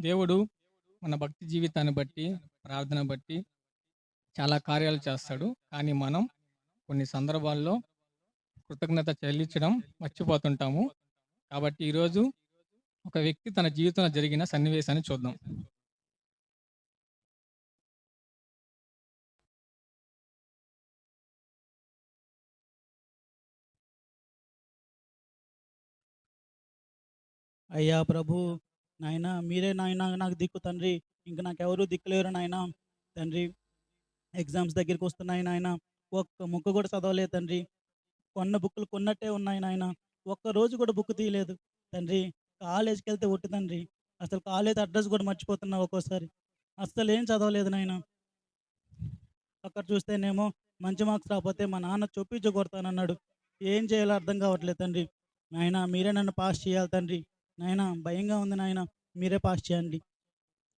దేవుడు మన భక్తి జీవితాన్ని బట్టి, ప్రార్థన బట్టి చాలా కార్యాలు చేస్తాడు. కానీ మనం కొన్ని సందర్భాల్లో కృతజ్ఞత చెల్లించడం మర్చిపోతుంటాము. కాబట్టి ఈరోజు ఒక వ్యక్తి తన జీవితంలో జరిగిన సన్నివేశాన్ని చూద్దాం. అయ్యా ప్రభు, నాయనా మీరే నాయనా నాకు దిక్కు తండ్రి. ఇంక నాకెవరూ దిక్కులేరు నాయనా. తండ్రి, ఎగ్జామ్స్ దగ్గరికి వస్తున్నాయి నాయనా. ఒక్క ముక్క కూడా చదవలేదు తండ్రి. కొన్న బుక్కులు కొన్నట్టే ఉన్నాయి నాయనా. ఒక్కరోజు కూడా బుక్ తీయలేదు తండ్రి. కాలేజ్‌కెళ్తే ఒట్టు తండ్రి. అసలు కాలేజ్ అడ్రస్ కూడా మర్చిపోతున్నా ఒక్కోసారి. అస్సలేం చదవలేదు నాయనా. అక్కడ చూస్తేనేమో మంచి మార్క్స్ రాకపోతే మా నాన్న చొప్పించి కొడతానన్నాడు. ఏం చేయాలో అర్థం కావట్లేదు తండ్రి. నాయనా మీరే నన్ను పాస్ చేయాలి తండ్రి. నాయనా భయంగా ఉంది నాయనా. మీరే పాస్ చేయండి.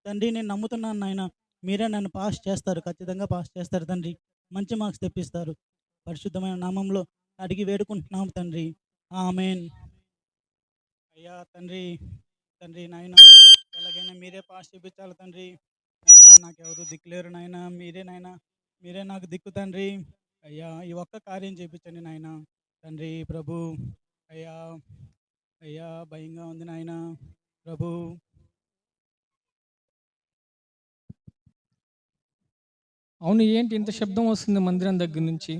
తండ్రి నేను నమ్ముతున్నాను నాయనా. మీరే నన్ను పాస్ చేస్తారు. ఖచ్చితంగా పాస్ చేస్తారు తండ్రి. మంచి మార్క్స్ తెప్పిస్తారు. పరిశుద్ధమైన నామంలో అడిగి వేడుకుంటున్నాము తండ్రి. ఆమేన్. అయ్యా తండ్రి, తండ్రి నాయనా ఎలాగైనా మీరే పాస్ చేపించాలి తండ్రి. నాయనా నాకెవరు దిక్కులేరు నాయనా. మీరే నాయనా. మీరే నాకు దిక్కు తండ్రి. అయ్యా ఈ ఒక్క కార్యం చేపించండి నాయనా. తండ్రి ప్రభు. అయ్యా, అయ్యా భయంగా ఉంది నాయనా. ప్రభు. అవును, ఏంటి ఇంత శబ్దం వస్తుంది మందిరం దగ్గర నుంచి?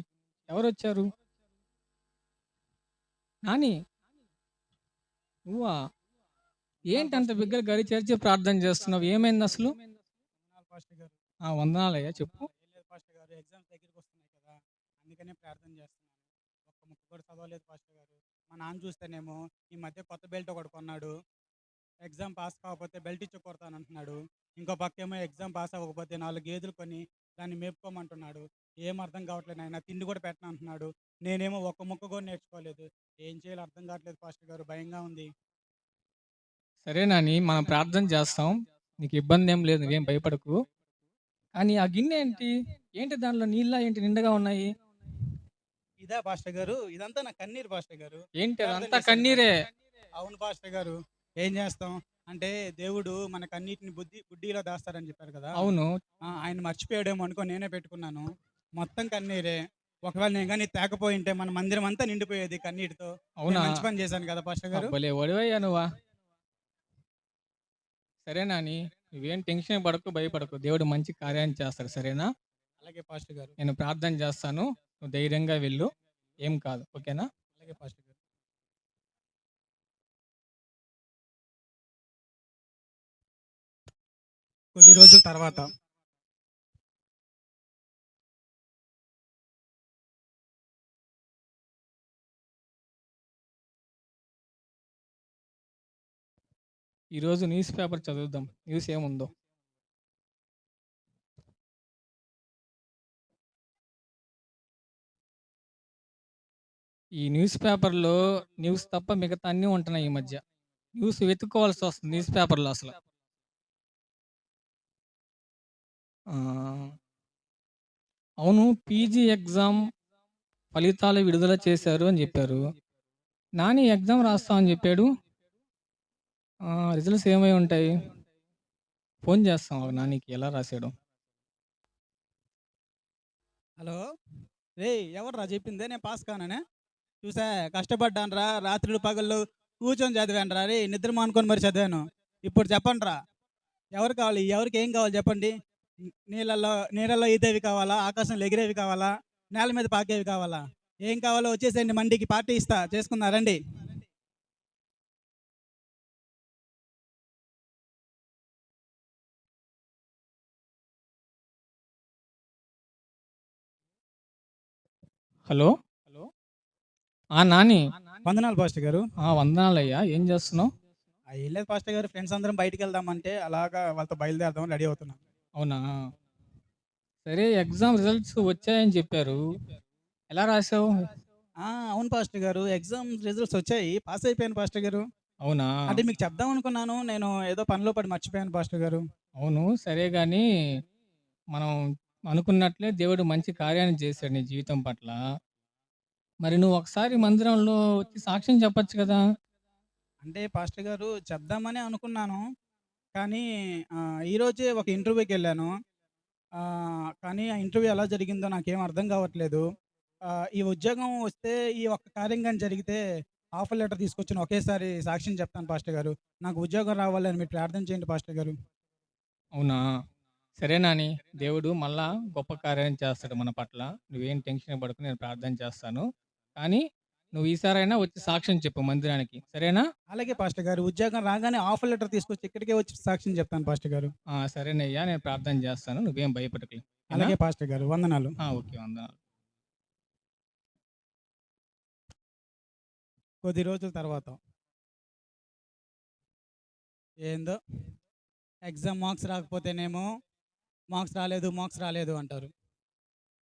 ఎవరొచ్చారు? నాని, నువ్వా? వందనాలు ఏంటి అంత పాస్టర్ గారు. బిగ్గరగా గరి చేర్చి ప్రార్థన చేస్తున్నావు? ఏమైంది అసలు? వందనాలు పాస్టర్ గారు. వందనాలయ్యా, చెప్పు. ఏం లేదు పాస్టర్ గారు, ఎగ్జామ్స్ దగ్గరికి వస్తున్నాయి కదా, అందుకనే ప్రార్థన చేస్తున్నాను. ఒక్క ముక్క కూడా చదవలేదు పాస్టర్ గారు. మా నాన్న చూస్తేనేమో ఈ మధ్య కొత్త బెల్ట్ ఒకటి కొన్నాడు. ఎగ్జామ్ పాస్ కాకపోతే బెల్ట్ ఇచ్చి కొడతానంటున్నాడు. ఇంకో పక్కేమో ఎగ్జామ్ పాస్ అవ్వకపోతే 4 గేదెలు కొని దాన్ని మేపుకోమంటున్నాడు. ఏం అర్థం కావట్లేదు నాయన. తిండి కూడా పెట్టను అంటున్నాడు. నేనేమో ఒక్క ముక్క కూడా నేర్చుకోలేదు. ఏం చేయాలో అర్థం కావట్లేదు పాస్టర్ గారు, భయంగా ఉంది. సరే నాని, మనం ప్రార్థన చేస్తాం. నీకు ఇబ్బంది ఏం లేదు, నువ్వేం భయపడకు. కానీ ఆ గిన్నె ఏంటి? ఏంటి దానిలో నీళ్ళ ఏంటి నిండుగా ఉన్నాయి? ఇదా పాస్టర్ గారు, ఇదంతా నా కన్నీరు పాస్టర్ గారు. ఏంటి ప్రార్థన అదంతా చేశాను కదా. కన్నీరే? అవును పాస్టర్ గారు. ఏం చేస్తాం? అంటే దేవుడు మనకన్నిటిని బుడ్డిలో దాస్తారని చెప్పారు కదా. అవును. ఆయన మర్చిపోయాడేమో అనుకో నేనే పెట్టుకున్నాను. మొత్తం కన్నీరే. ఒకవేళ నేను గాని తేకపోయుంటే మన మందిరం అంతా నిండిపోయేది కన్నీటితో. నేను అవునా? మంచి పని చేశాను కదా పాస్టర్ గారు. భలే ఒడివయ్యా నువ్వా. సరే నాని, నువ్వేం టెన్షన్ పడకు, భయపడకు. దేవుడు మంచి కార్యాన్ని చేస్తాడు, సరేనా? అలాగే పాస్టర్ గారు. నేను ప్రార్థన చేస్తాను. నువ్వు ధైర్యంగా వెళ్ళు. ఏం కాదు, ఓకేనా? అలాగే పాస్టర్ గారు. కొద్ది రోజుల తర్వాత ఈరోజు న్యూస్ పేపర్ చదువుదాం. న్యూస్ ఏముందో. ఈ న్యూస్ పేపర్‌లో న్యూస్ తప్ప మిగతా అన్నీ ఉంటున్నాయి ఈ మధ్య. న్యూస్ వెతుక్కోవాల్సి వస్తుంది న్యూస్ పేపర్‌లో అసల. ఆహ్, అవును, పీజీ ఎగ్జామ్ ఫలితాలు విడుదల చేశారు అని జెప్పారు. నాని ఎగ్జామ్ రాస్తా అని జెప్పాడు. రిజల్ట్స్ ఏమై ఉంటాయి? ఫోన్ చేస్తాం ఆగు నానికి, ఎలా రాసాడో. హలో. రేయ్ ఎవర్రా చెప్పిందే నేను పాస్ కాననే? చూసా, కష్టపడ్డానురా రాత్రులు పగళ్ళు కూర్చొని చదివానురా. రే నిద్ర మానుకొని మరి చదివాను. ఇప్పుడు చెప్పండిరా, ఎవరు కావాలి? ఎవరికి ఏం కావాలి చెప్పండి. నీళ్ళల్లో నీళ్ళల్లో ఈదేవి కావాలా? ఆకాశంలో ఎగిరేవి కావాలా? నేల మీద పాకేవి కావాలా? ఏం కావాలో వచ్చేసేయండి, మండికి పార్టీ ఇస్తా, చేసుకున్నారండి. హలో. నాని. వందనాలు పాస్టర్ గారు. వందనాలయ్యా. ఏం చేస్తున్నావు? ఏం లేదు పాస్టర్ గారు, ఫ్రెండ్స్ అందరం బయటికి వెళ్దామంటే అలాగా వాళ్ళతో బయలుదేరదామని రెడీ అవుతున్నాం. అవునా? సరే, ఎగ్జామ్ రిజల్ట్స్ వచ్చాయని చెప్పారు. ఎలా రాసావు? అవును పాస్టర్ గారు, ఎగ్జామ్ రిజల్ట్స్ వచ్చాయి, పాస్ అయిపోయాను పాస్టర్ గారు. అవునా? అంటే మీకు చెప్దాం అనుకున్నాను, నేను ఏదో పనిలో పడి మర్చిపోయాను పాస్టర్ గారు. అవును. సరే గాని, మనం అనుకున్నట్లే దేవుడు మంచి కార్యాన్ని చేశాడు నీ జీవితం పట్ల. మరి నువ్వు ఒకసారి మందిరంలో వచ్చి సాక్ష్యం చెప్పొచ్చు కదా! అంటే పాస్టర్ గారు చెప్దామని అనుకున్నాను. కానీ ఈరోజే ఒక ఇంటర్వ్యూకెళ్ళాను. కానీ ఆ ఇంటర్వ్యూ ఎలా జరిగిందో నాకేం అర్థం కావట్లేదు. ఈ ఉద్యోగం వస్తే ఈ ఒక్క కార్యం గాని జరిగితే ఆఫర్ లెటర్ తీసుకొచ్చి ఒకేసారి సాక్ష్యం చెప్తాను పాస్టర్ గారు. నాకు ఉద్యోగం రావాలని మీరు ప్రార్థన చేయండి పాస్టర్ గారు. అవునా? సరే నాని. దేవుడు మళ్ళా గొప్ప కార్యం చేస్తాడు మన పట్ల. నువ్వేం టెన్షన్ పడకు. నేను ప్రార్థన చేస్తాను. కానీ నువ్వు ఈసారైనా వచ్చి సాక్ష్యం చెప్పు మందిరానికి. సరేనా? అలాగే పాస్టర్ గారు. ఉద్యోగం రాగానే ఆఫర్ లెటర్ తీసుకొచ్చి ఇక్కడికే వచ్చి సాక్ష్యం చెప్తాను పాస్టర్ గారు. సరేనయ్యా. నేను ప్రార్థన చేస్తాను. నువ్వేం భయపడకులే. ఓకేనా? అలాగే పాస్టర్ గారు. వందనాలు. ఓకే. వందనాలు. కొద్ది రోజుల తర్వాత ఏందో ఎగ్జామ్ మార్క్స్ రాకపోతేనేమో మార్క్స్ రాలేదు అంటారు.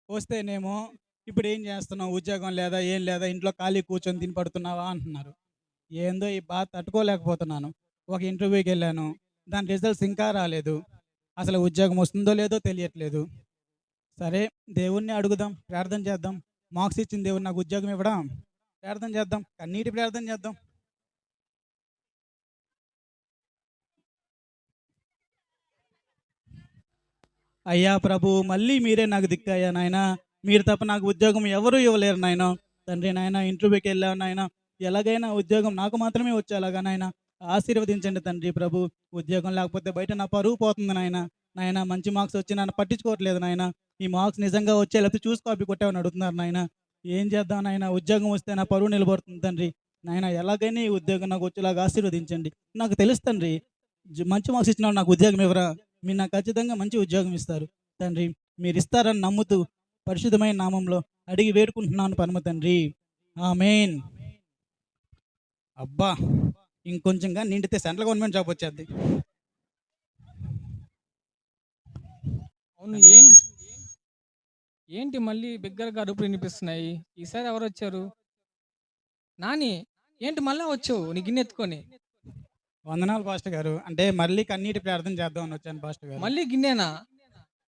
వస్తేనేమో ఇప్పుడేం చేస్తున్నావు? ఉద్యోగం లేదా? ఏం లేదా? ఇంట్లో ఖాళీ కూర్చొని తిని పడుతున్నావా? అంటున్నారు. ఏందో ఈ బాధ తట్టుకోలేకపోతున్నాను. ఒక ఇంటర్వ్యూకెళ్ళాను. దాని రిజల్ట్స్ ఇంకా రాలేదు. అసలు ఉద్యోగం వస్తుందో లేదో తెలియట్లేదు. సరే దేవుడిని అడుగుదాం. ప్రార్థన చేద్దాం. మార్క్స్ ఇచ్చిన దేవుడు నాకు ఉద్యోగం ఇవ్వడా? ప్రార్థన చేద్దాం. కన్నీటి ప్రార్థన చేద్దాం. అయ్యా ప్రభు మళ్ళీ మీరే నాకు దిక్కయ్యా నాయనా. మీరు తప్ప నాకు ఉద్యోగం ఎవరు ఇవ్వలేరు నాయనా. తండ్రి నాయన ఇంటర్వ్యూకి వెళ్ళాను నాయన. ఎలాగైనా ఉద్యోగం నాకు మాత్రమే వచ్చేలాగా నాయన ఆశీర్వదించండి తండ్రి ప్రభు. ఉద్యోగం లేకపోతే బయట నా పరువు పోతుంది నాయన. నాయన మంచి మార్క్స్ వచ్చి నన్ను పట్టించుకోవట్లేదు నాయన. ఈ మార్క్స్ నిజంగా వచ్చే లేకపోతే చూసి కాపీ కొట్టామని అడుగుతున్నారు నాయన. ఏం చేద్దాం నాయన? ఉద్యోగం వస్తే నా పరువు నిలబడుతుంది తండ్రి. నాయన ఎలాగైనా ఈ ఉద్యోగం నాకు వచ్చేలాగా ఆశీర్వదించండి. నాకు తెలుసు తండ్రి, మంచి మార్క్స్ ఇచ్చిన నాకు ఉద్యోగం ఇవ్వరా? మీరు నాకు ఖచ్చితంగా మంచి ఉద్యోగం ఇస్తారు తండ్రి. మీరు ఇస్తారని నమ్ముతూ పరిశుద్ధమైన నామంలో అడిగి వేడుకుంటున్నాను పరమ తండ్రి. ఆమేన్. అబ్బా, ఇంకొంచెంగా నిండితే సెంట్రల్ గవర్నమెంట్ జాబ్ వచ్చేది. అవును. ఏంటి మళ్ళీ బిగ్గరగా అరుపులు వినిపిస్తున్నాయి? ఈసారి ఎవరొచ్చారు? నాని, ఏంటి మళ్ళా వచ్చావు నీ గిన్నెత్తుకొని? వందనాలు పాస్టర్ గారు. అంటే మళ్ళీ కన్నీటి ప్రార్థన చేద్దామని వచ్చాను పాస్టర్ గారు. మళ్ళీ గిన్నెనా?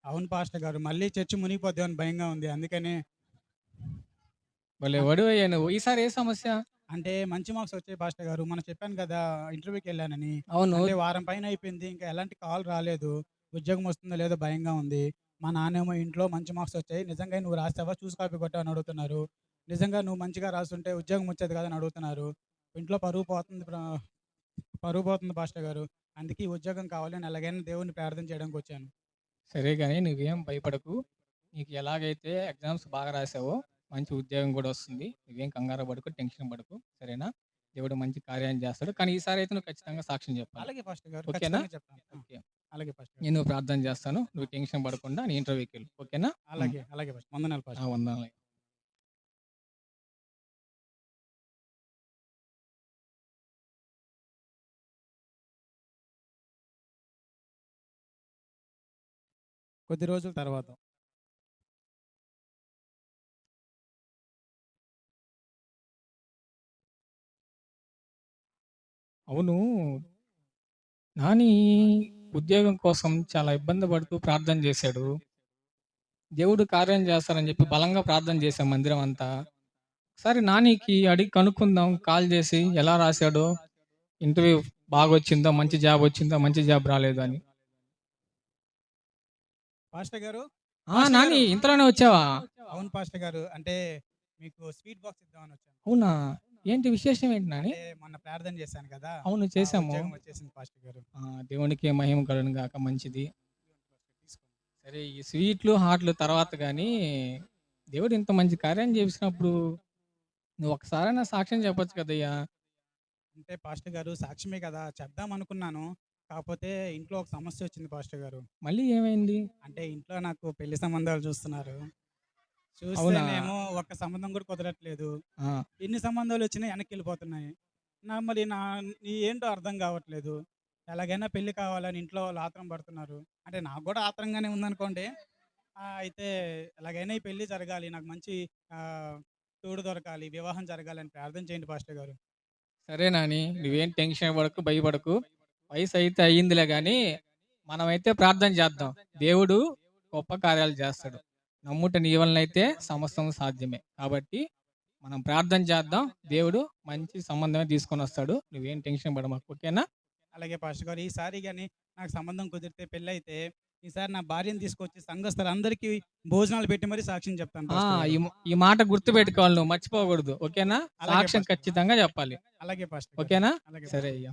అవును పాస్టర్ గారు. మళ్ళీ చర్చి మునిగిపోద్దామని భయంగా ఉంది. అందుకనే భలే వడివయ్యా నువ్వు. ఈసారి ఏ సమస్య? అంటే మంచి మార్క్స్ వచ్చాయి పాస్టర్ గారు. మొన్న చెప్పాను కదా ఇంటర్వ్యూకి వెళ్ళానని. అవును. అంటే వారం పైన అయిపోయింది. ఇంకా ఎలాంటి కాల్ రాలేదు. ఉద్యోగం వస్తుందో లేదో భయంగా ఉంది. మా నాన్నేమో ఇంట్లో మంచి మార్క్స్ వచ్చాయి. నిజంగా నువ్వు రాసావా? చూసి కాపీ కొట్టావా అని అడుగుతున్నారు. నిజంగా నువ్వు మంచిగా రాసుంటే ఉద్యోగం వచ్చేది కదా అని అడుగుతున్నారు. ఇంట్లో పరువు పోతుంది పాస్టర్ గారు. అందుకే ఈ ఉద్యోగం కావాలని ఎలాగైనా దేవుడిని ప్రార్థన చేయడానికి వచ్చాను. సరే గాని నువ్వేం భయపడకు. నీకు ఎలాగైతే ఎగ్జామ్స్ బాగా రాసావో మంచి ఉద్యోగం కూడా వస్తుంది. నువ్వేం కంగారు పడకు, టెన్షన్ పడకు. సరేనా? దేవుడు మంచి కార్యాన్ని చేస్తాడు. కానీ ఈసారి అయితే నువ్వు ఖచ్చితంగా సాక్ష్యం చెప్పాలి. అలాగే పాస్టర్ గారు. ఓకేనా? ఖచ్చితంగా చెప్తాను. ఓకే. అలాగే పాస్టర్ గారు. నేను ప్రార్థన చేస్తాను. నువ్వు టెన్షన్ పడకుండా నీ ఇంటర్వ్యూకి వెళ్ళు. ఓకేనా? అలాగే. అలాగే పాస్టర్. వందనాలు పాస్టర్. వందనాలు. కొద్ది రోజుల తర్వాత అవును. నాని ఉద్యోగం కోసం చాలా ఇబ్బంది పడుతూ ప్రార్థన చేశాడు. దేవుడు కార్యం చేస్తారని చెప్పి బలంగా ప్రార్థన చేశాం మందిరం అంతా. ఒకసారి నానికి అడిగి కనుక్కుందాం కాల్ చేసి ఎలా రాశాడో, ఇంటర్వ్యూ బాగొచ్చిందో, మంచి జాబ్ వచ్చిందో, మంచి జాబ్ రాలేదో అని. పాస్టర్ గారు. నాని గారు. ఇంతలోనే వచ్చావా? అవును పాస్టర్ గారు. అంటే మీకు స్వీట్ బాక్స్ ఇద్దామని వచ్చాను. అవునా? ఏంటి విశేషం ఏంటి నాని? అంటే మొన్న ప్రార్థన చేశాను కదా! అవును చేశాము. ఉద్యోగం వచ్చేసింది పాస్టర్ గారు. దేవునికి మహిమ కలుగును గాక. మంచిది. సరే ఈ స్వీట్లు, హాట్లు తర్వాత గాని దేవుడు ఇంత మంచి కార్యం చేసినప్పుడు నువ్వు ఒకసారైనా సాక్ష్యం చెప్పొచ్చు కదయ్యా! అంటే పాస్టర్ గారు సాక్ష్యమే కదా! చెప్దాం అనుకున్నాను. కాకపోతే ఇంట్లో ఒక సమస్య వచ్చింది పాస్టర్ గారు. మళ్ళీ ఏమైంది? అంటే ఇంట్లో నాకు పెళ్లి సంబంధాలు చూస్తున్నారు. అవునా? చూస్తేనేమో ఒక్క సంబంధం కూడా కుదరట్లేదు. ఆ! ఎన్ని సంబంధాలు వచ్చినా వెనక్కెళ్ళిపోతున్నాయి. మరి ఏంటో అర్థం కావట్లేదు. ఎలాగైనా పెళ్లి కావాలని ఇంట్లో వాళ్ళు ఆత్రం పడుతున్నారు. అంటే నాకు కూడా ఆత్రంగానే ఉందనుకోండి. అయితే ఎలాగైనా ఈ పెళ్లి జరగాలి. నాకు మంచి ఆహ్, తోడు దొరకాలి. వివాహం జరగాలని ప్రార్థన చేయండి పాస్టర్ గారు. సరే నాని. నువ్వేం టెన్షన్ పడకు, భయపడకు. వయసయితే అయిందిలే గానీ, మనమైతే ప్రార్థన చేద్దాం. దేవుడు గొప్ప కార్యాలు చేస్తాడు. నమ్ముట నీ వలనైతే సమస్తము సాధ్యమే. కాబట్టి మనం ప్రార్థన చేద్దాం. దేవుడు మంచి సంబంధమే తీసుకొనొస్తాడు. నువ్వేం టెన్షన్ పడమాకు. ఓకేనా? అలాగే పాస్టర్ గారు. ఈసారి గాని నాకు సంబంధం కుదిరితే పెళ్లయితే, ఈసారి నా భార్యను తీసుకొచ్చి సంఘస్థులందరికీ భోజనాలు పెట్టి మరీ సాక్ష్యం చెప్తాను ఆ! పాస్టర్ గారు. ఈ మాట గుర్తుపెట్టుకోవాలి నువ్వు మర్చిపోకూడదు. ఓకేనా? అలాగే సాక్ష్యం పాస్టర్ గారు. ఖచ్చితంగా చెప్పాలి. అలాగే పాస్టర్ గారు. ఓకేనా? అలాగే సరే పాస్టర్. అయ్యా.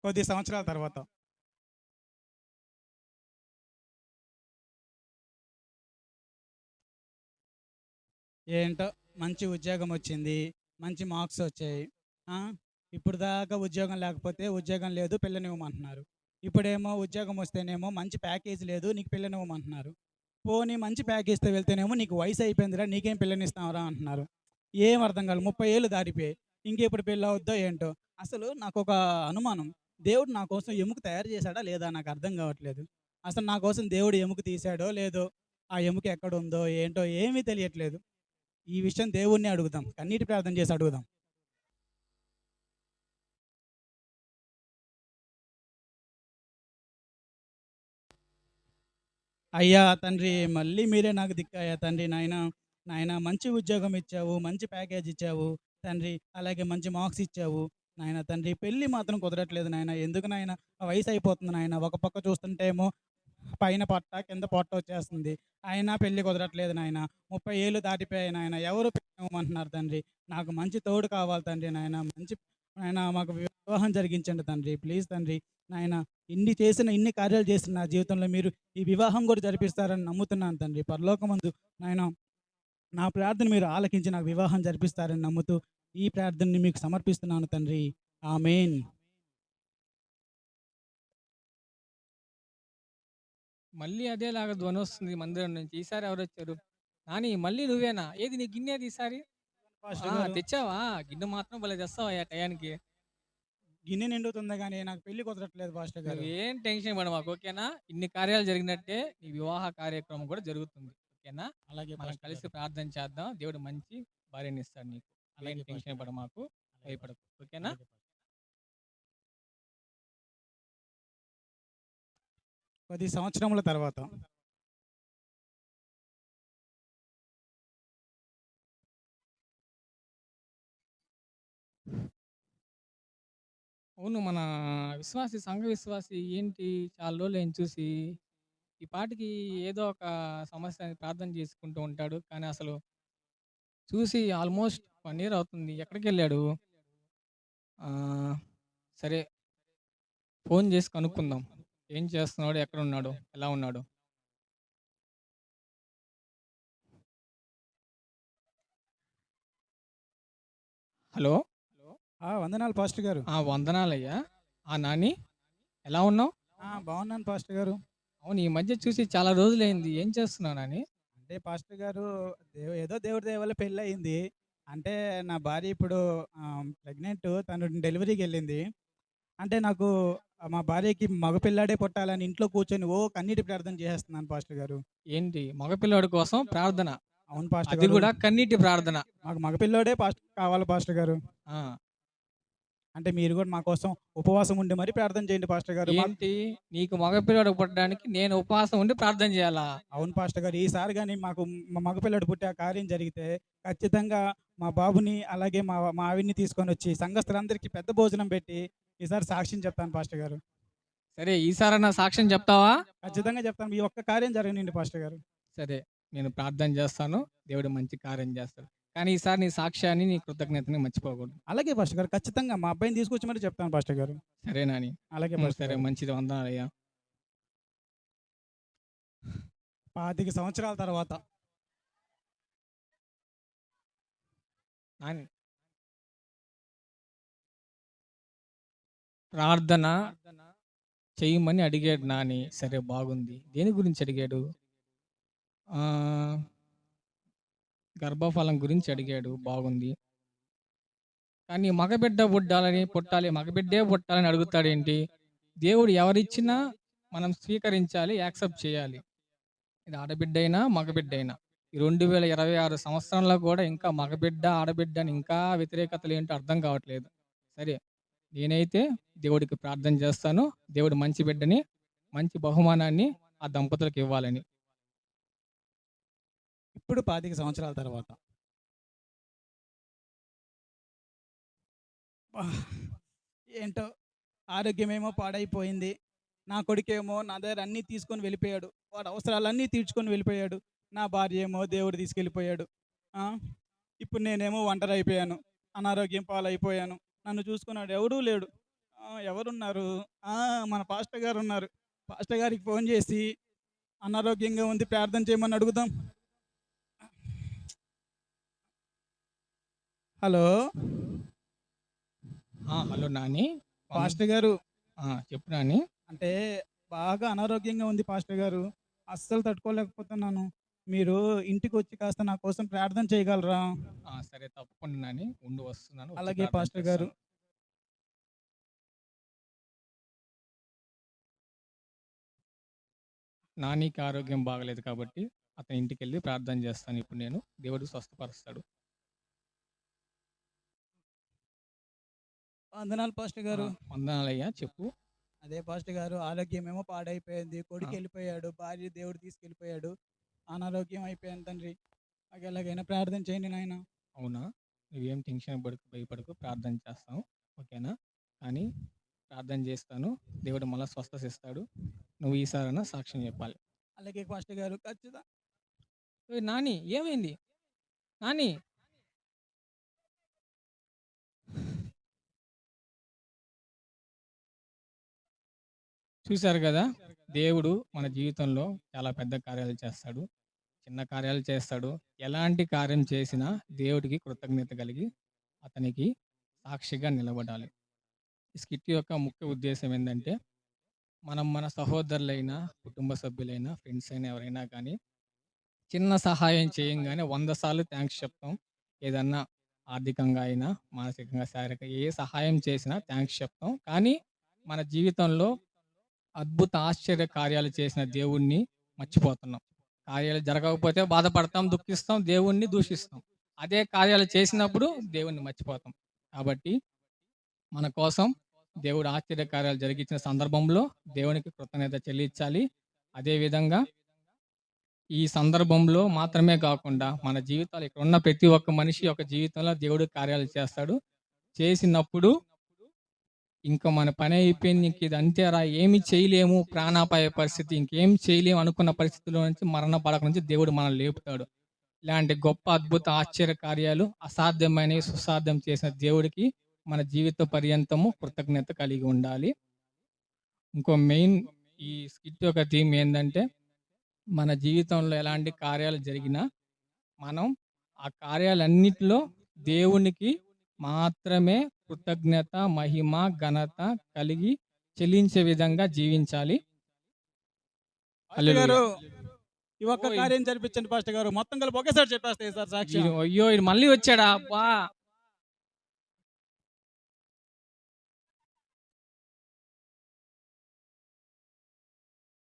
కొద్ది సంవత్సరాల తర్వాత. ఏంటో మంచి ఉద్యోగం వచ్చింది. మంచి మార్క్స్ వచ్చాయి. ఆ! ఇప్పుడు దాకా ఉద్యోగం లేకపోతే ఉద్యోగం లేదు పిల్లనివ్వమంటున్నారు. ఇప్పుడేమో ఉద్యోగం వస్తేనేమో మంచి ప్యాకేజ్ లేదు నీకు పిల్లనివ్వమంటున్నారు. పోనీ మంచి ప్యాకేజ్‌తో వెళ్తేనేమో నీకు వయసు అయిపోయిందిరా నీకేం పిల్లనిస్తాంరా అంటున్నారు. ఏం అర్థం కాలే 30 ఏళ్ళు దాటిపోయాయి. ఇంకెప్పుడు పెళ్ళవుద్దో ఏంటో. అసలు నాకొక అనుమానం. దేవుడు నా కోసం ఎముక తయారు చేశాడా లేదా నాకు అర్థం కావట్లేదు. అసలు నా కోసం దేవుడు ఎముక తీశాడో లేదో, ఆ ఎముక ఎక్కడుందో ఏంటో ఏమీ తెలియట్లేదు. ఈ విషయం దేవుడినే అడుగుదాం. కన్నీటి ప్రార్థన చేసి అడుగుదాం. అయ్యా తండ్రి మళ్ళీ మీరే నాకు దిక్కయ్యా తండ్రి నాయనా. నాయనా మంచి ఉద్యోగం ఇచ్చావు. మంచి ప్యాకేజ్ ఇచ్చావు. తండ్రి అలాగే మంచి మార్క్స్ ఇచ్చావు. నాయనా తండ్రి పెళ్లి మాత్రం కుదరట్లేదు నాయనా. ఎందుకు నాయనా వయసు అయిపోతుంది నాయనా. ఒక పక్క చూస్తుంటే ఏమో పైన పొట్ట, కింద పొట్ట వచ్చేస్తుంది. అయినా పెళ్లి కుదరట్లేదు నాయనా. 30 ఏళ్ళు దాటిపోయాయి నాయనా. ఎవరు పెళ్ళివ్వమంటున్నారు తండ్రి. నాకు మంచి తోడు కావాలి తండ్రి నాయనా. మంచి నాయనా మాకు వివాహం జరిగించండి తండ్రి. ప్లీజ్ తండ్రి. నాయనా ఇన్ని కార్యాలు చేసిన నా జీవితంలో మీరు ఈ వివాహం కూడా జరిపిస్తారని నమ్ముతున్నాను తండ్రి. పరలోకమందు నాయనా నా ప్రార్థన మీరు ఆలకించి నాకు వివాహం జరిపిస్తారని నమ్ముతూ ఈ ప్రార్థనని మీకు సమర్పిస్తున్నాను తండ్రి. ఆమేన్. మళ్ళీ అదేలాగా ధ్వనొస్తుంది మందిరం నుంచి. ఈసారి ఎవరొచ్చారు? నాని మళ్ళీ నువ్వేనా? ఏది నీ గిన్నేది ఈసారి? పాస్టర్ గారు తెచ్చావా? గిన్నె మాత్రం భలే తెస్తావయ్యా టయానికి. గిన్నె నిండుతుంది గానీ నాకు పెళ్లి కుదరట్లేదు పాస్టర్ గారు. నువ్వేం టెన్షన్ పడమాకు. ఓకేనా? ఇన్ని కార్యాలు జరిగినట్టే నీ వివాహ కార్యక్రమం కూడా జరుగుతుంది. ఓకేనా? అలాగే మనం పాస్టర్ కలిసి గారు. ప్రార్థన చేద్దాం. దేవుడు మంచి భార్యనిస్తాడు నీకు. ఏం అలాగే పాస్టర్ టెన్షన్ గారు. పడమాకు. అలాగే భయపడకు. పాస్టర్. ఓకేనా? అలాగే పాస్టర్. కొద్ది సంవత్సరముల తర్వాత. అవును. మన సంఘ విశ్వాసి ఏంటి చాలా రోజులయింది చూసి. ఈ పాటికి ఏదో ఒక సమస్య అని ప్రార్థన చేసుకుంటూ ఉంటాడు. కానీ అసలు చూసి ఆల్మోస్ట్ 1 ఇయర్ అవుతుంది. ఎక్కడికెళ్ళాడు? ఆహ్, సరే ఫోన్ చేసి కనుక్కుందాం. ఏం చేస్తున్నాడు? ఎక్కడున్నాడు? ఎలా ఉన్నాడు? హలో! వందనాలు పాస్టర్ గారు. వందనాలయ్యా. నాని ఎలా ఉన్నావు? బాగున్నాను పాస్టర్ గారు. అవును. ఈ మధ్య చూసి చాలా రోజులైంది. ఏం చేస్తున్నావు నాని? అంటే పాస్టర్ గారు ఏదో దేవుడి దయ వల్ల పెళ్ళయింది. అంటే నా భార్య ఇప్పుడు ప్రెగ్నెంట్. తను డెలివరీకెళ్ళింది. అంటే నాకు మా భార్యకి మగ పిల్లాడే పుట్టాలని ఇంట్లో కూర్చొని కన్నీటి ప్రార్థన చేసేస్తున్నాను పాస్టర్ గారు. ఏంటి మగపిల్లాడి కోసం ప్రార్థన. అవును పాస్టర్ అది గారు. గూడా కన్నీటి ప్రార్థన. మాకు మగ పిల్లోడే కావాలి పాస్టర్ గారు. ఆ! అంటే మీరు కూడా మా కోసం ఉపవాసం ఉండి మరీ ప్రార్థన చేయండి పాస్టర్ గారు. ఏంటి నీకు మగపిల్లాడు పుట్టడానికి నేను ఉపవాసం ఉండి ప్రార్థన చేయాలా? అవును పాస్టర్ గారు. ఈసారి గాని మాకు మగ పిల్లాడు పుట్టే ఆ కార్యం జరిగితే ఖచ్చితంగా మా బాబుని అలాగే మా ఆవిడని తీసుకొనొచ్చి సంఘస్థులందరికీ పెద్ద భోజనం పెట్టి ఈసారి సాక్ష్యం చెప్తాను పాస్టర్ గారు. సరే ఈసారన్నా సాక్ష్యం చెప్తావా? ఖచ్చితంగా చెప్తాను. ఈ ఒక్క కార్యం జరగనియండి పాస్టర్ గారు. సరే నేను ప్రార్థన చేస్తాను. దేవుడు మంచి కార్యం చేస్తాడు. కానీ ఈసారి నీ సాక్ష్యాన్ని, నీ కృతజ్ఞతని మర్చిపోకూడదు. అలాగే పాస్టర్ గారు. ఖచ్చితంగా మా అబ్బాయిని తీసుకొచ్చి మరీ చెప్తాను పాస్టర్ గారు. సరే నాని. అలాగే పాస్టర్ సరే గారు. మంచిది. వందనాలయ్యా. 25 సంవత్సరాల తర్వాత. నాని ప్రార్థన చేయమని అడిగాడు నాని. సరే బాగుంది. దేని గురించి అడిగాడు? ఆహ్, గర్భఫలం గురించి అడిగాడు. బాగుంది. కానీ మగబిడ్డ మగబిడ్డే పుట్టాలని అడుగుతాడేంటి? దేవుడు ఎవరిచ్చినా మనం స్వీకరించాలి, యాక్సెప్ట్ చేయాలి. ఇది ఆడబిడ్డైనా, మగబిడ్డైనా. ఈ 2026 సంవత్సరంలో కూడా ఇంకా మగబిడ్డ, ఆడబిడ్డ అని ఇంకా వ్యతిరేకతలేంటో అర్థం కావట్లేదు. సరే నేనైతే దేవుడికి ప్రార్థన చేస్తాను. దేవుడు మంచి బిడ్డని, మంచి బహుమానాన్ని ఆ దంపతులకు ఇవ్వాలని. ఇప్పుడు 25 సంవత్సరాల తర్వాత. ఏంటో ఆరోగ్యమేమో పాడైపోయింది. నా కొడుకేమో నా దగ్గర అన్నీ తీసుకొని వెళ్ళిపోయాడు. వాడి అవసరాలన్నీ తీర్చుకొని వెళ్ళిపోయాడు. నా భార్య ఏమో దేవుడు తీసుకెళ్ళిపోయాడు. ఆ! ఇప్పుడు నేనేమో ఒంటరైపోయాను. అనారోగ్యం పాలైపోయాను. నన్ను చూసుకున్నాడు ఎవడూ లేడు. ఎవరున్నారు? ఆ! మన పాస్టర్ గారున్నారు. పాస్టర్ గారికి ఫోన్ చేసి అనారోగ్యంగా ఉంది ప్రార్థన చేయమని అడుగుదాం. హలో! హలో నాని. పాస్టర్ గారు. చెప్పు నాని. అంటే బాగా అనారోగ్యంగా ఉంది పాస్టర్ గారు. అస్సలు తట్టుకోలేకపోతున్నాను. మీరు ఇంటికొచ్చి కాస్త నా కోసం ప్రార్థన చేయగలరా? సరే తప్పకుండా నాని. ఉండు వస్తున్నాను. వచ్చి అలాగే ప్రార్థన పాస్టర్ గారు. చేస్తాను. నానికి ఆరోగ్యం బాగలేదు కాబట్టి అతని ఇంటికెళ్ళి ప్రార్థన చేస్తాను ఇప్పుడు నేను. దేవుడు స్వస్థపరుస్తాడు. వందనాలు పాస్టర్ గారు. వందనాలయ్యా చెప్పు. అదే పాస్టర్ గారు ఆరోగ్యమేమో పాడైపోయింది. ఆ, కొడుకెళ్ళిపోయాడు. భార్య దేవుడు తీసుకెళ్ళిపోయాడు. అనారోగ్యం అయిపోయాను తండ్రి. నాకు ఎలాగైనా ప్రార్థన చేయండి నాయన. అవునా? నువ్వేం టెన్షన్ పడకు, భయపడకు. ప్రార్థన చేస్తాం. ఓకేనా? కానీ ప్రార్థన చేస్తాను. దేవుడు మళ్ళా స్వస్థత ఇస్తాడు. నువ్వు ఈసారైనా సాక్ష్యం చెప్పాలి. అలాగే పాస్టర్ గారు ఖచ్చితంగా. ఓయ్ నాని ఏమైంది? నాని చూశారు కదా! దేవుడు మన జీవితంలో చాలా పెద్ద కార్యాలు చేస్తాడు. చిన్న కార్యాలు చేస్తాడు. ఎలాంటి కార్యం చేసినా దేవుడికి కృతజ్ఞత కలిగి అతనికి సాక్షిగా నిలబడాలి. ఈ స్కిట్ యొక్క ముఖ్య ఉద్దేశ్యం ఏందంటే, మనం మన సహోదరులైనా, కుటుంబ సభ్యులైనా, ఫ్రెండ్స్ అయినా ఎవరైనా కానీ చిన్న సహాయం చేయంగానే 100 సార్లు థాంక్స్ చెప్తాం. ఏదన్నా ఆర్థికంగా అయినా, మానసికంగా, శారీరకంగా ఏ సహాయం చేసినా థాంక్స్ చెప్తాం. కానీ మన జీవితంలో అద్భుత ఆశ్చర్య కార్యాలు చేసిన దేవుణ్ణి మర్చిపోతున్నాం. కార్యాలు జరగకపోతే బాధపడతాం, దుఃఖిస్తాం, దేవుణ్ణి దూషిస్తాం. అదే కార్యాలు చేసినప్పుడు దేవుణ్ణి మర్చిపోతాం. కాబట్టి మన కోసం దేవుడు ఆశ్చర్య కార్యాలు జరిగించిన సందర్భంలో దేవునికి కృతజ్ఞత చెల్లించాలి. అదేవిధంగా ఈ సందర్భంలో మాత్రమే కాకుండా మన జీవితాలు ఇక్కడ ఉన్న ప్రతి ఒక్క మనిషి యొక్క జీవితంలో దేవుడు కార్యాలు చేస్తాడు. చేసినప్పుడు ఇంకా మన పని అయిపోయింది. ఇంక ఇది అంతేరా ఏమి చేయలేము, ప్రాణాపాయ పరిస్థితి ఇంకేం చేయలేము అనుకున్న పరిస్థితుల్లో నుంచి మరణ పడక నుంచి దేవుడు మనల్ని లేపుతాడు. ఇలాంటి గొప్ప అద్భుత ఆశ్చర్య కార్యాలు అసాధ్యమైనవి సుసాధ్యం చేసిన దేవుడికి మన జీవిత పర్యంతము కృతజ్ఞత కలిగి ఉండాలి. ఇంకో మెయిన్ ఈ స్కిట్ యొక్క థీమ్ ఏంటంటే, మన జీవితంలో ఎలాంటి కార్యాలు జరిగినా మనం ఆ కార్యాలన్నిటిలో దేవునికి మాత్రమే కృతజ్ఞత, మహిమ, ఘనత కలిగి చెల్లించే విధంగా జీవించాలి. పాస్టర్ హల్లెలూయా. గారు ఈ ఒక్క ఓయ్! కార్యం జరిపించండి పాస్టర్ గారు. మొత్తం కలిపి ఒకేసారి చెప్పేస్తాయి సార్ సాక్ష్యం. అయ్యో! ఈడు మళ్ళీ వచ్చాడా? అబ్బా!